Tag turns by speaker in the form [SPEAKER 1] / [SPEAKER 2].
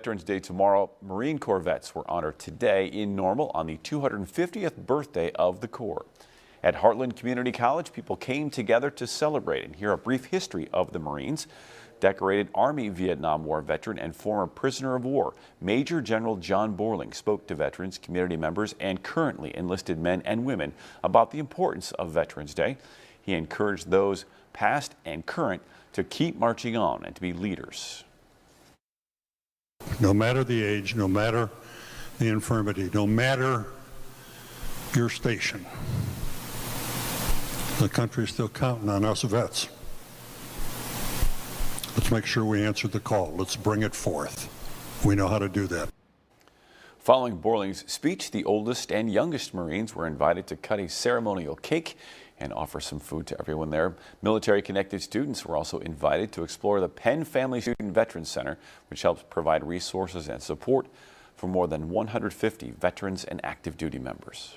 [SPEAKER 1] Veterans Day tomorrow. Marine Corps vets were honored today in Normal on the 250th birthday of the Corps. At Heartland Community College, people came together to celebrate and hear a brief history of the Marines. Decorated Army Vietnam War veteran and former prisoner of war, Major General John Borling, spoke to veterans, community members, and currently enlisted men and women about the importance of Veterans Day. He encouraged those past and current to keep marching on and to be leaders.
[SPEAKER 2] No matter the age, no matter the infirmity, no matter your station, the country is still counting on us vets. Let's make sure we answer the call. Let's bring it forth. We know how to do that.
[SPEAKER 1] Following Borling's speech, the oldest and youngest Marines were invited to cut a ceremonial cake and offer some food to everyone there. Military-connected students were also invited to explore the Penn Family Student Veterans Center, which helps provide resources and support for more than 150 veterans and active duty members.